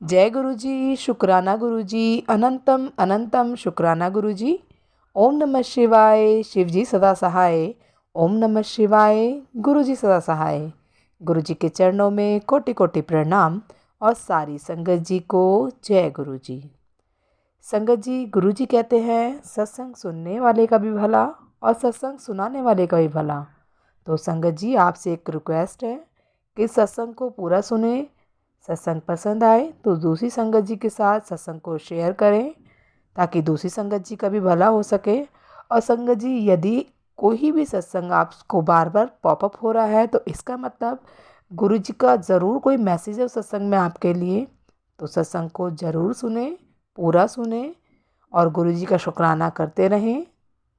जय गुरु जी, शुक्राना गुरु जी, अनंतम अनंतम शुक्राना गुरु जी। ओम नमः शिवाय, शिव जी सदा सहाय। ओम नमः शिवाय, गुरु जी सदा सहाय। गुरु जी के चरणों में कोटि कोटि प्रणाम और सारी संगत जी को जय गुरु जी। संगत जी, गुरु जी कहते हैं सत्संग सुनने वाले का भी भला और सत्संग सुनाने वाले का भी भला। तो संगत जी, आपसे एक रिक्वेस्ट है कि सत्संग को पूरा सुने। सत्संग पसंद आए तो दूसरी संगत जी के साथ सत्संग को शेयर करें ताकि दूसरी संगत जी का भी भला हो सके। और संगत जी, यदि कोई भी सत्संग आपको बार बार पॉपअप हो रहा है तो इसका मतलब गुरु जी का ज़रूर कोई मैसेज है उस सत्संग में आपके लिए। तो सत्संग को ज़रूर सुने, पूरा सुने और गुरु जी का शुक्राना करते रहें।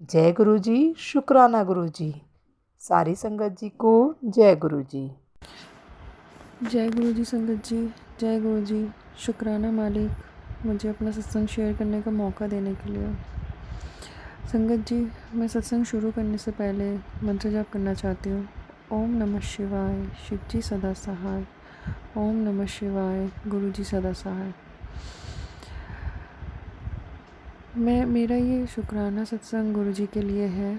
जय गुरु जी, शुक्राना गुरु जी। सारी संगत जी को जय गुरु जी। जय गुरु जी संगत जी, जय गुरु जी। शुक्राना मालिक मुझे अपना सत्संग शेयर करने का मौका देने के लिए। संगत जी, मैं सत्संग शुरू करने से पहले मंत्र जाप करना चाहती हूँ। ओम नमः शिवाय, शिव जी सदा सहाय। ओम नमः शिवाय, गुरु जी सदा सहाय। मेरा ये शुक्राना सत्संग गुरु जी के लिए है।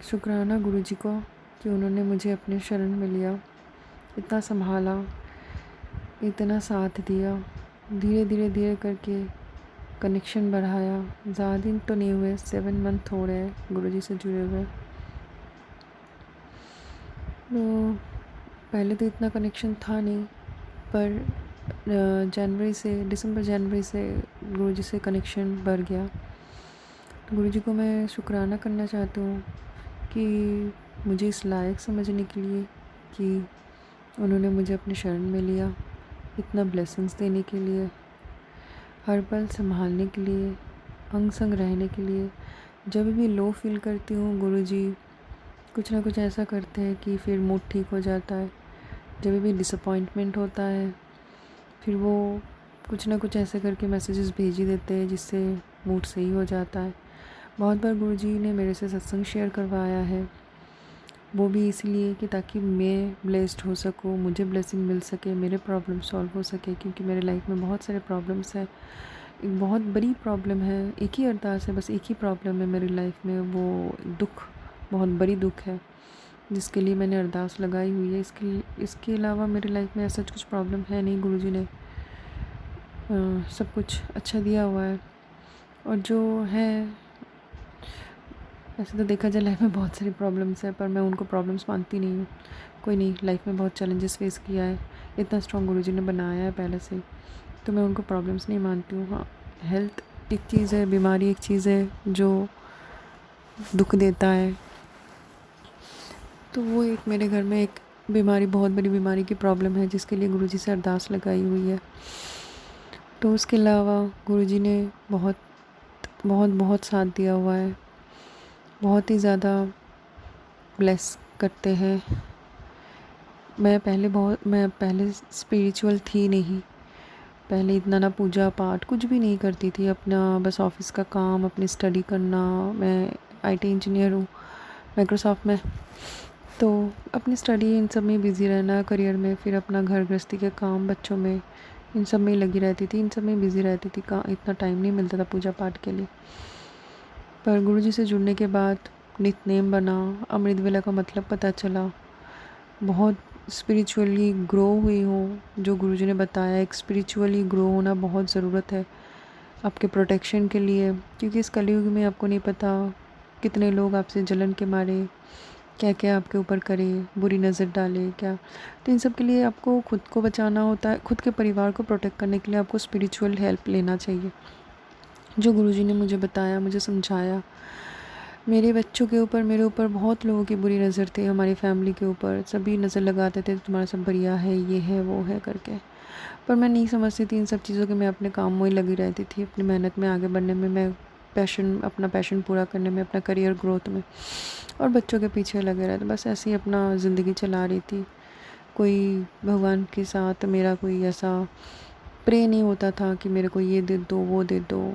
शुक्राना गुरु जी को कि उन्होंने मुझे अपने शरण में लिया, इतना संभाला, इतना साथ दिया, धीरे धीरे धीरे करके कनेक्शन बढ़ाया। ज़्यादा दिन तो नहीं हुए, 7 मंथ हो रहे हैं गुरुजी से जुड़े हुए। तो पहले तो इतना कनेक्शन था नहीं, पर दिसंबर जनवरी से गुरुजी से कनेक्शन बढ़ गया। तो गुरुजी को मैं शुक्राना करना चाहती हूँ कि मुझे इस लायक समझने के लिए कि उन्होंने मुझे अपने शरण में लिया, इतना ब्लेसिंग्स देने के लिए, हर पल संभालने के लिए, अंग संग रहने के लिए। जब भी लो फील करती हूँ गुरुजी कुछ ना कुछ ऐसा करते हैं कि फिर मूड ठीक हो जाता है। जब भी डिसअपॉइंटमेंट होता है फिर वो कुछ ना कुछ ऐसे करके मैसेजेस भेज ही देते हैं जिससे मूड सही हो जाता है। बहुत बार गुरुजी ने मेरे से सत्संग शेयर करवाया है, वो भी इसलिए कि ताकि मैं ब्लेस्ड हो सकूँ, मुझे ब्लेसिंग मिल सके, मेरे प्रॉब्लम सॉल्व हो सके। क्योंकि मेरे लाइफ में बहुत सारे प्रॉब्लम्स हैं, एक बहुत बड़ी प्रॉब्लम है, एक ही अरदास है, बस एक ही प्रॉब्लम है मेरी लाइफ में, वो दुख, बहुत बड़ी दुख है जिसके लिए मैंने अरदास लगाई हुई है। इसके अलावा मेरी लाइफ में ऐसा कुछ प्रॉब्लम है नहीं। गुरुजी ने सब कुछ अच्छा दिया हुआ है। और जो है, ऐसे तो देखा जाए लाइफ में बहुत सारी प्रॉब्लम्स है, पर मैं उनको प्रॉब्लम्स मानती नहीं हूँ। कोई नहीं, लाइफ में बहुत चैलेंजेस फेस किया है, इतना स्ट्रॉन्ग गुरुजी ने बनाया है पहले से, तो मैं उनको प्रॉब्लम्स नहीं मानती हूँ। हाँ, हेल्थ एक चीज़ है, बीमारी एक चीज़ है जो दुख देता है। तो वो एक मेरे घर में एक बीमारी, बहुत बड़ी बीमारी की प्रॉब्लम है जिसके लिए गुरुजी से अरदास लगाई हुई है। तो उसके अलावा गुरुजी ने बहुत बहुत बहुत साथ दिया हुआ है, बहुत ही ज़्यादा ब्लेस करते हैं। मैं पहले स्पिरिचुअल थी नहीं, पहले इतना ना पूजा पाठ कुछ भी नहीं करती थी, अपना बस ऑफिस का काम, अपनी स्टडी करना। मैं आईटी इंजीनियर हूँ माइक्रोसॉफ्ट में, तो अपनी स्टडी इन सब में बिज़ी रहना, करियर में, फिर अपना घर गृहस्थी के काम, बच्चों में, इन सब में लगी रहती थी, इन सब में बिज़ी रहती थी। कहाँ इतना टाइम नहीं मिलता था पूजा पाठ के लिए। पर गुरुजी से जुड़ने के बाद नितनेम बना, अमृत वेला का मतलब पता चला, बहुत स्पिरिचुअली ग्रो हुई हूँ। जो गुरुजी ने बताया, एक स्पिरिचुअली ग्रो होना बहुत ज़रूरत है आपके प्रोटेक्शन के लिए। क्योंकि इस कलयुग में आपको नहीं पता कितने लोग आपसे जलन के मारे क्या क्या आपके ऊपर करे, बुरी नज़र डाले क्या। तो इन सब के लिए आपको खुद को बचाना होता है, खुद के परिवार को प्रोटेक्ट करने के लिए आपको स्पिरिचुअल हेल्प लेना चाहिए। जो गुरुजी ने मुझे बताया, मुझे समझाया। मेरे बच्चों के ऊपर, मेरे ऊपर बहुत लोगों की बुरी नज़र थी, हमारी फैमिली के ऊपर सभी नज़र लगाते थे, तुम्हारा सब बढ़िया है, ये है वो है करके। पर मैं नहीं समझती थी इन सब चीज़ों के, मैं अपने काम में ही लगी रहती थी, अपनी मेहनत में आगे बढ़ने में, मैं अपना पैशन पूरा करने में, अपना करियर ग्रोथ में, और बच्चों के पीछे लगे रहते, बस ऐसे ही अपना ज़िंदगी चला रही थी। कोई भगवान के साथ मेरा कोई ऐसा प्रे नहीं होता था कि मेरे को ये दे दो, वो दे दो,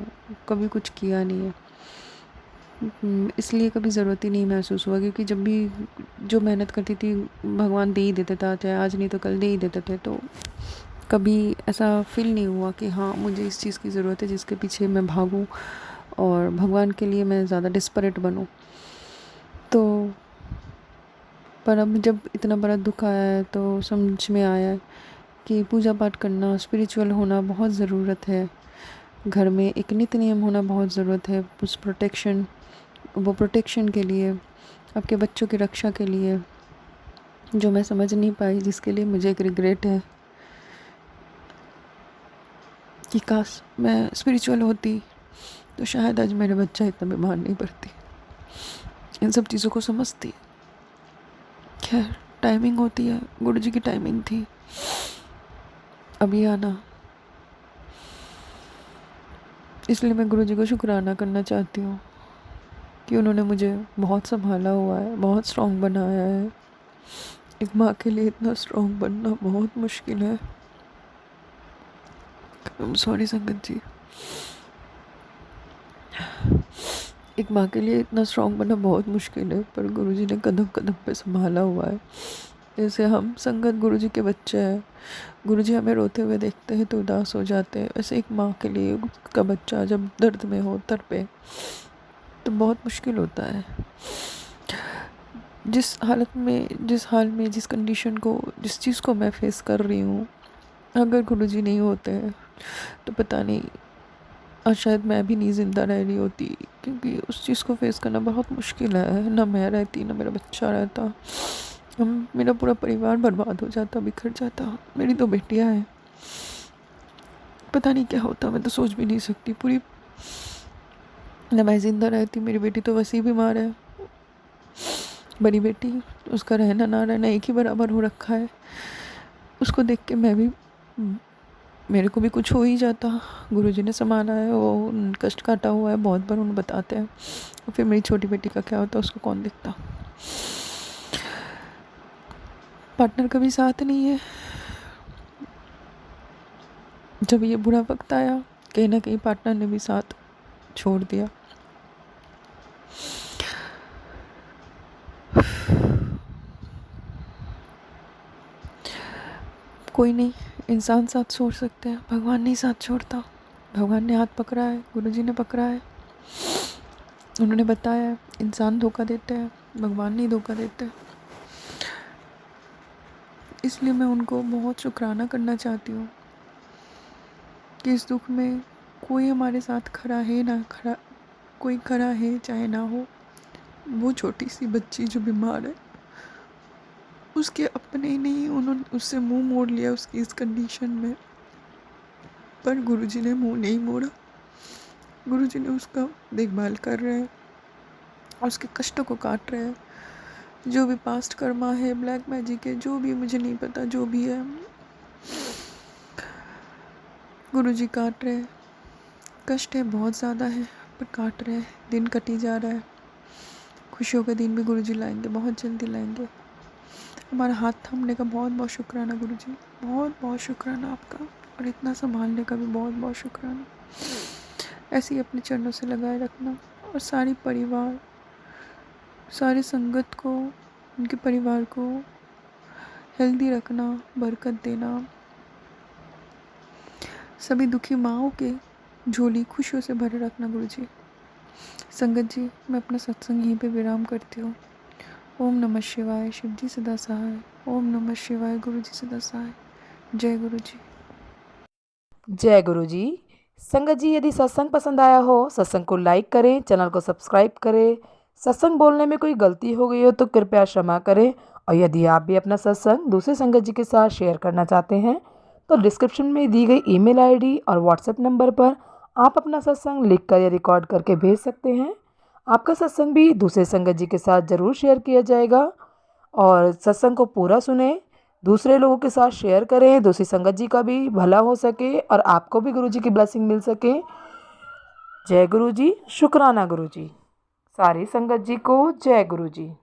कभी कुछ किया नहीं है। इसलिए कभी ज़रूरत ही नहीं महसूस हुआ, क्योंकि जब भी जो मेहनत करती थी भगवान दे ही देते था, चाहे आज नहीं तो कल दे ही देते थे। तो कभी ऐसा फील नहीं हुआ कि हाँ मुझे इस चीज़ की ज़रूरत है जिसके पीछे मैं भागूं और भगवान के लिए मैं ज़्यादा डिस्परेट बनूं। तो पर अब जब इतना बड़ा दुख आया है तो समझ में आया है कि पूजा पाठ करना, स्पिरिचुअल होना बहुत ज़रूरत है। घर में एक नित्य नियम होना बहुत ज़रूरत है, उस प्रोटेक्शन के लिए, आपके बच्चों की रक्षा के लिए, जो मैं समझ नहीं पाई, जिसके लिए मुझे एक रिग्रेट है कि काश मैं स्पिरिचुअल होती तो शायद आज मेरे बच्चा इतना बीमार नहीं पड़ती, इन सब चीज़ों को समझती। खैर, टाइमिंग होती है, गुरु जी की टाइमिंग थी अभी आना, इसलिए मैं गुरु जी को शुक्राना करना चाहती हूँ कि उन्होंने मुझे बहुत संभाला हुआ है, बहुत स्ट्रॉन्ग बनाया है। एक माँ के लिए इतना स्ट्रॉन्ग बनना बहुत मुश्किल है। सॉरी संगत जी, एक माँ के लिए इतना स्ट्रॉन्ग बनना बहुत मुश्किल है, पर गुरुजी ने कदम कदम पे संभाला हुआ है। जैसे हम संगत गुरुजी के बच्चे हैं, गुरुजी हमें रोते हुए देखते हैं तो उदास हो जाते हैं, वैसे एक माँ के लिए उसका बच्चा जब दर्द में हो, तड़पे, तो बहुत मुश्किल होता है। जिस हाल में, जिस कंडीशन को, जिस चीज़ को मैं फेस कर रही हूँ, अगर गुरुजी नहीं होते हैं तो पता नहीं आज शायद मैं भी नहीं ज़िंदा रह रही होती, क्योंकि उस चीज़ को फेस करना बहुत मुश्किल है। ना मैं रहती, ना मेरा बच्चा रहता, मेरा पूरा परिवार बर्बाद हो जाता, बिखर जाता। मेरी 2 बेटियां हैं, पता नहीं क्या होता, मैं तो सोच भी नहीं सकती। पूरी ना मैं ज़िंदा रहती, मेरी बेटी तो वैसे ही बीमार है, बड़ी बेटी, उसका रहना ना रहना एक ही बराबर हो रखा है। उसको देख के मेरे को भी कुछ हो ही जाता। गुरुजी ने संभाला है, वो कष्ट काटा हुआ है, बहुत बार उन्हें बताते हैं। और फिर मेरी छोटी बेटी का क्या होता, उसको कौन देखता। पार्टनर का भी साथ नहीं है। जब ये बुरा वक्त आया, कहीं ना कहीं पार्टनर ने भी साथ छोड़ दिया। कोई नहीं, इंसान साथ छोड़ सकते हैं, भगवान नहीं साथ छोड़ता। भगवान ने हाथ पकड़ा है, गुरुजी ने पकड़ा है, उन्होंने बताया है इंसान धोखा देते हैं, भगवान नहीं धोखा देते। इसलिए मैं उनको बहुत शुक्राना करना चाहती हूँ कि इस दुख में कोई हमारे साथ खड़ा है, ना खड़ा, कोई खड़ा है चाहे ना हो। वो छोटी सी बच्ची जो बीमार है, उसके अपने ही नहीं, उन्होंने उससे मुंह मोड़ लिया उसकी इस कंडीशन में, पर गुरुजी ने मुंह नहीं मोड़ा। गुरुजी ने उसका देखभाल कर रहे हैं, उसके कष्टों को काट रहे हैं। जो भी पास्ट कर्मा है, ब्लैक मैजिक है, जो भी, मुझे नहीं पता, जो भी है, गुरुजी काट रहे हैं। कष्ट है, बहुत ज़्यादा है, पर काट रहे हैं। दिन कटी जा रहा है। खुशियों का दिन भी गुरुजी लाएंगे, बहुत जल्दी लाएंगे। हमारा हाथ थामने का बहुत बहुत शुक्राना गुरुजी, बहुत बहुत शुक्राना आपका, और इतना संभालने का भी बहुत बहुत शुक्राना। ऐसे ही अपने चरणों से लगाए रखना, और सारी परिवार, सारी संगत को, उनके परिवार को हेल्दी रखना, बरकत देना। सभी दुखी माँओं के झोली खुशियों से भरे रखना गुरुजी। संगत जी, मैं अपना सत्संग यहीं पे विराम करती हूँ। ओम नमः शिवाय, शिव जी सदा सहाय। ओम नमः शिवाय, गुरु जी सदा सहाय। जय गुरु जी। जय गुरु जी। संगत जी, यदि सत्संग पसंद आया हो, सत्संग को लाइक करें, चैनल को सब्सक्राइब करें। सत्संग बोलने में कोई गलती हो गई हो तो कृपया क्षमा करें। और यदि आप भी अपना सत्संग दूसरे संगत जी के साथ शेयर करना चाहते हैं तो डिस्क्रिप्शन में दी गई ईमेल आईडी और व्हाट्सएप नंबर पर आप अपना सत्संग लिखकर या रिकॉर्ड करके भेज सकते हैं। आपका सत्संग भी दूसरे संगत जी के साथ ज़रूर शेयर किया जाएगा। और सत्संग को पूरा सुने, दूसरे लोगों के साथ शेयर करें, दूसरी संगत जी का भी भला हो सके और आपको भी गुरु जी की ब्लेसिंग मिल सके। जय गुरु जी, शुक्राना गुरु जी। सारी संगत जी को जय गुरु जी।